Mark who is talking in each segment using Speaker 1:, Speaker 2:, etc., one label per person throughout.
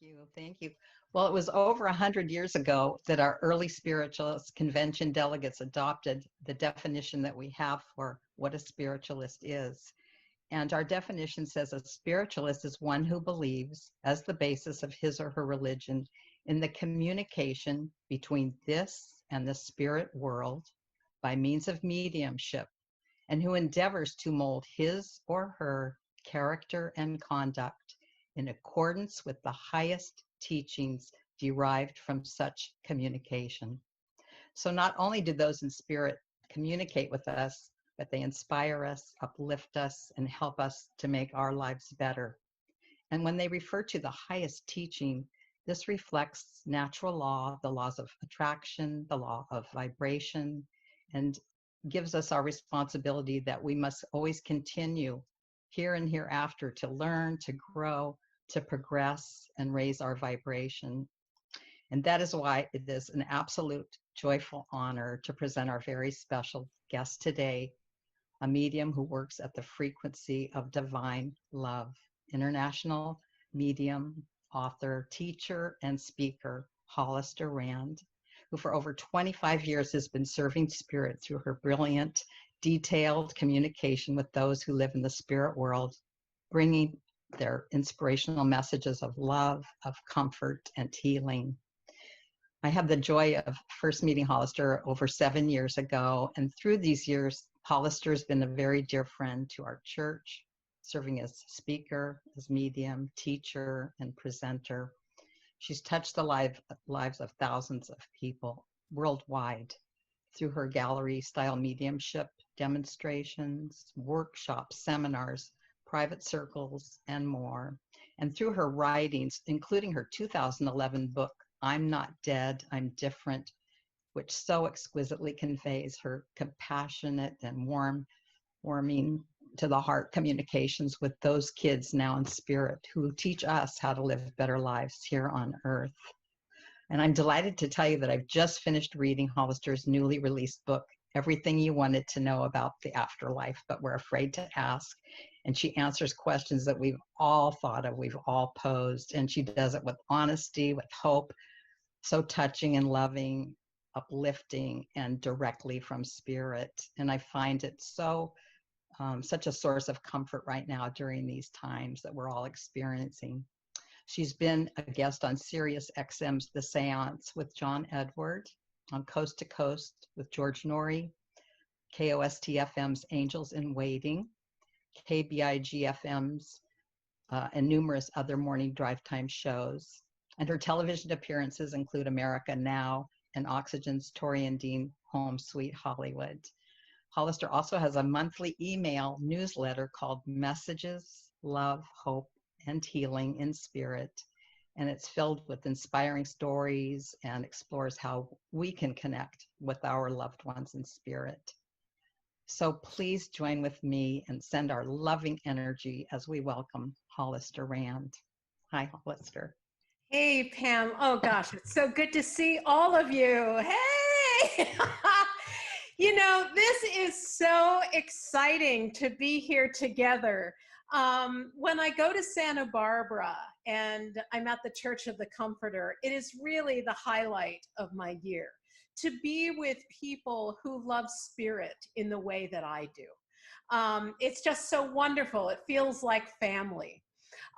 Speaker 1: you. Thank you. Well, it was over 100 years ago that our early spiritualist convention delegates adopted the definition that we have for what a spiritualist is. And our definition says a spiritualist is one who believes, as the basis of his or her religion, in the communication between this and the spirit world by means of mediumship, and who endeavors to mold his or her character and conduct in accordance with the highest teachings derived from such communication. So not only do those in spirit communicate with us, but they inspire us, uplift us, and help us to make our lives better. And when they refer to the highest teaching, this reflects natural law, the laws of attraction, the law of vibration, and gives us our responsibility that we must always continue here and hereafter to learn, to grow, to progress, and raise our vibration. And that is why it is an absolute joyful honor to present our very special guest today, a medium who works at the frequency of divine love, international medium, author, teacher, and speaker, Hollister Rand, who for over 25 years has been serving spirit through her brilliant, detailed communication with those who live in the spirit world, bringing their inspirational messages of love, of comfort, and healing. I had the joy of first meeting Hollister over 7 years ago, and through these years, Hollister has been a very dear friend to our church, serving as speaker, as medium, teacher, and presenter. She's touched the lives of thousands of people worldwide through her gallery-style mediumship demonstrations, workshops, seminars, private circles, and more. And through her writings, including her 2011 book, I'm Not Dead, I'm Different, which so exquisitely conveys her compassionate and warming to the heart communications with those kids now in spirit who teach us how to live better lives here on earth. And I'm delighted to tell you that I've just finished reading Hollister's newly released book, Everything You Wanted to Know About the Afterlife, but We're Afraid to Ask. And she answers questions that we've all thought of, we've all posed, and she does it with honesty, with hope, so touching and loving, uplifting, and directly from spirit. And I find it such a source of comfort right now during these times that we're all experiencing. She's been a guest on Sirius XM's The Seance with John Edward, on Coast to Coast with George Norrie, KOST-FM's Angels in Waiting, KBIG-FM's, and numerous other morning drive time shows. And her television appearances include America Now and Oxygen's Tori and Dean Home Sweet Hollywood. Hollister also has a monthly email newsletter called Messages, Love, Hope, and Healing in Spirit. And it's filled with inspiring stories and explores how we can connect with our loved ones in spirit. So please join with me and send our loving energy as we welcome Hollister Rand. Hi, Hollister.
Speaker 2: Hey, Pam. Oh, gosh, it's so good to see all of you. Hey! This is so exciting to be here together. When I go to Santa Barbara and I'm at the Church of the Comforter, it is really the highlight of my year to be with people who love spirit in the way that I do. It's just so wonderful. It feels like family.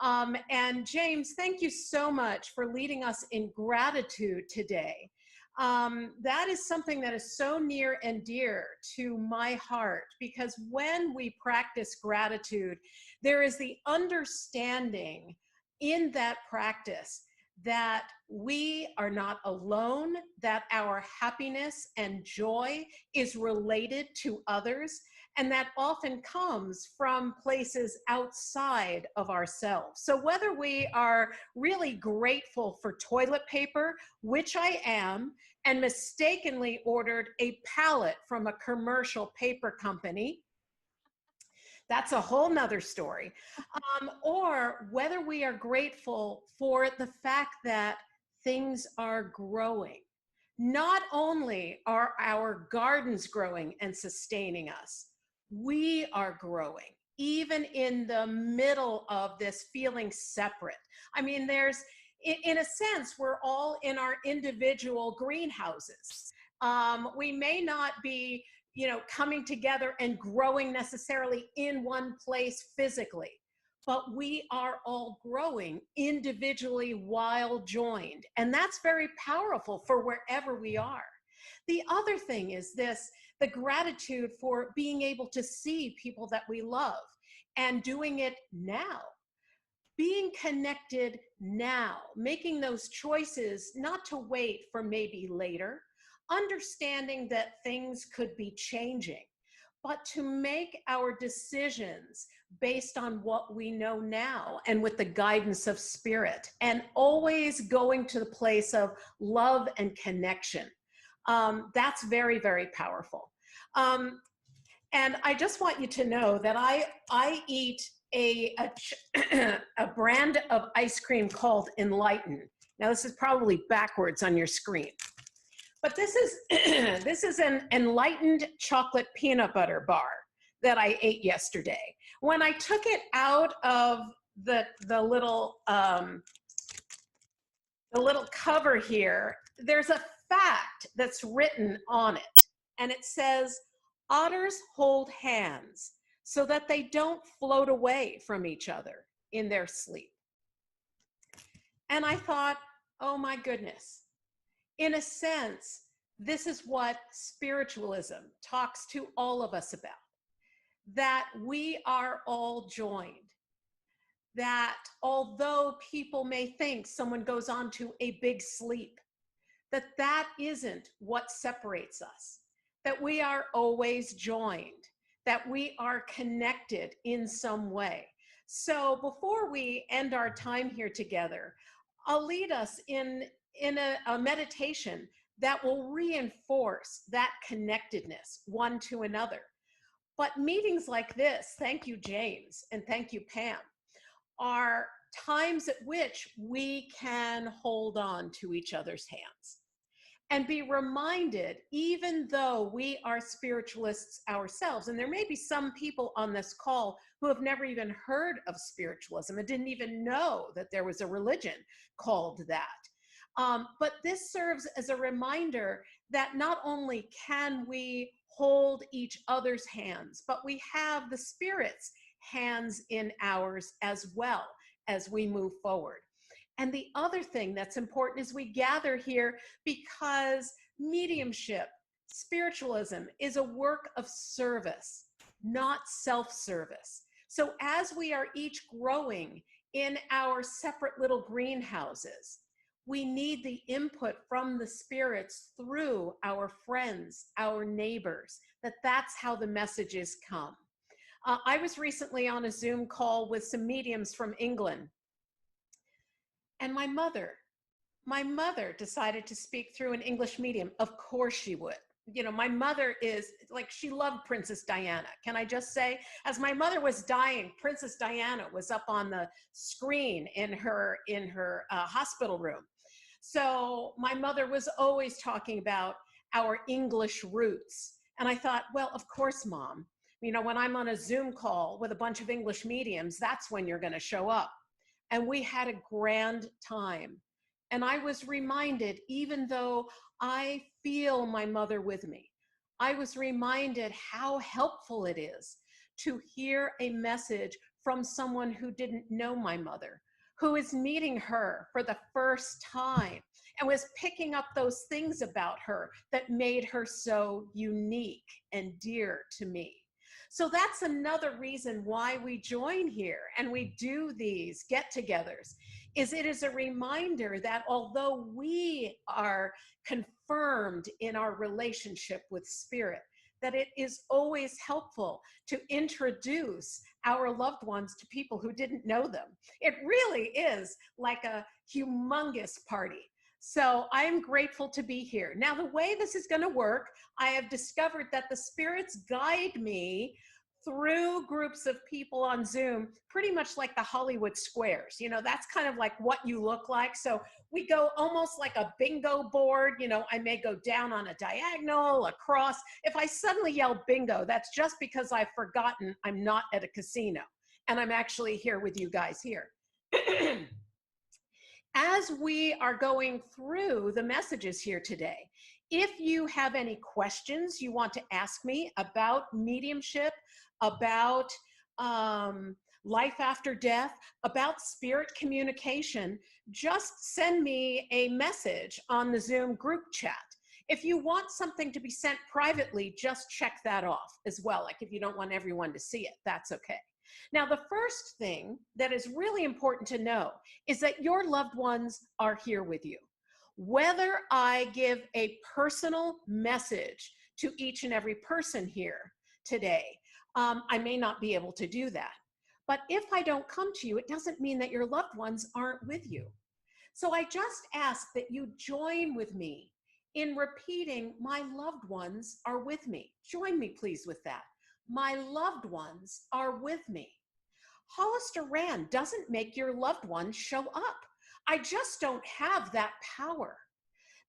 Speaker 2: And James, thank you so much for leading us in gratitude today. That is something that is so near and dear to my heart, because when we practice gratitude, there is the understanding in that practice that we are not alone, that our happiness and joy is related to others, and that often comes from places outside of ourselves. So whether we are really grateful for toilet paper, which I am, and mistakenly ordered a pallet from a commercial paper company, that's a whole nother story. Or whether we are grateful for the fact that things are growing. Not only are our gardens growing and sustaining us, we are growing, even in the middle of this feeling separate. I mean, in a sense, we're all in our individual greenhouses. We may not be, coming together and growing necessarily in one place physically, but we are all growing individually while joined. And that's very powerful for wherever we are. The other thing is the gratitude for being able to see people that we love and doing it now. Being connected now, making those choices, not to wait for maybe later, understanding that things could be changing, but to make our decisions based on what we know now and with the guidance of spirit, and always going to the place of love and connection. That's very, very powerful. And I just want you to know that I eat a brand of ice cream called Enlighten. Now this is probably backwards on your screen, but this is this is an Enlightened chocolate peanut butter bar that I ate yesterday. When I took it out of the little cover here, there's a fact that's written on it, and it says, "Otters hold hands so that they don't float away from each other in their sleep." And I thought, oh my goodness, in a sense, this is what spiritualism talks to all of us about, that we are all joined, that although people may think someone goes on to a big sleep, that isn't what separates us, that we are always joined, that we are connected in some way. So before we end our time here together, I'll lead us in a meditation that will reinforce that connectedness one to another. But meetings like this, thank you, James, and thank you, Pam, are times at which we can hold on to each other's hands and be reminded, even though we are spiritualists ourselves, and there may be some people on this call who have never even heard of spiritualism and didn't even know that there was a religion called that. But this serves as a reminder that not only can we hold each other's hands, but we have the Spirit's hands in ours as well as we move forward. And the other thing that's important is we gather here because mediumship, spiritualism, is a work of service, not self-service. So as we are each growing in our separate little greenhouses, we need the input from the spirits through our friends, our neighbors, that's how the messages come. I was recently on a Zoom call with some mediums from England. And my mother decided to speak through an English medium. Of course she would. My mother is like, she loved Princess Diana. Can I just say, as my mother was dying, Princess Diana was up on the screen in her hospital room. So my mother was always talking about our English roots. And I thought, well, of course, Mom, when I'm on a Zoom call with a bunch of English mediums, that's when you're going to show up. And we had a grand time. And I was reminded, even though I feel my mother with me, I was reminded how helpful it is to hear a message from someone who didn't know my mother, who is meeting her for the first time and was picking up those things about her that made her so unique and dear to me. So that's another reason why we join here and we do these get-togethers, is it is a reminder that although we are confirmed in our relationship with Spirit, that it is always helpful to introduce our loved ones to people who didn't know them. It really is like a humongous party. So I am grateful to be here. Now, the way this is going to work, I have discovered that the spirits guide me through groups of people on Zoom, pretty much like the Hollywood squares. That's kind of like what you look like. So we go almost like a bingo board. I may go down on a diagonal, across. If I suddenly yell bingo, that's just because I've forgotten I'm not at a casino and I'm actually here with you guys here. As we are going through the messages here today, if you have any questions you want to ask me about mediumship, about life after death, about spirit communication, just send me a message on the Zoom group chat. If you want something to be sent privately, just check that off as well. Like if you don't want everyone to see it, that's okay. Now, the first thing that is really important to know is that your loved ones are here with you. Whether I give a personal message to each and every person here today, I may not be able to do that. But if I don't come to you, it doesn't mean that your loved ones aren't with you. So I just ask that you join with me in repeating, my loved ones are with me. Join me, please, with that. My loved ones are with me. Hollister Rand doesn't make your loved ones show up. I just don't have that power.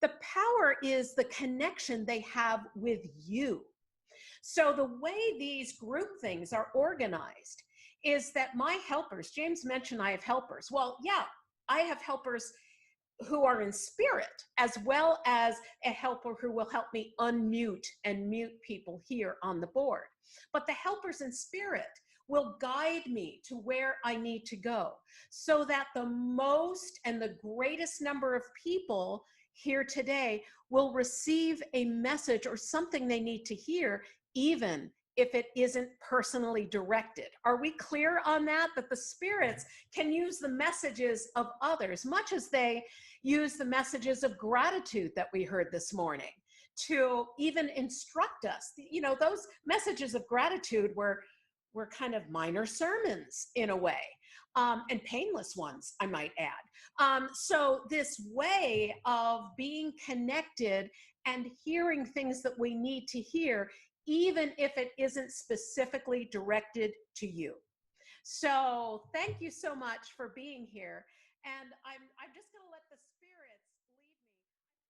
Speaker 2: The power is the connection they have with you. So the way these group things are organized is that my helpers, James mentioned I have helpers. Well, yeah, I have helpers who are in spirit, as well as a helper who will help me unmute and mute people here on the board. But the helpers in spirit will guide me to where I need to go so that the most and the greatest number of people here today will receive a message or something they need to hear, even if it isn't personally directed. Are we clear on that? That the spirits can use the messages of others, much as they use the messages of gratitude that we heard this morning to even instruct us. You know, those messages of gratitude were kind of minor sermons in a way, and painless ones, I might add. So this way of being connected and hearing things that we need to hear, even if it isn't specifically directed to you. So thank you so much for being here. And I'm just going to let the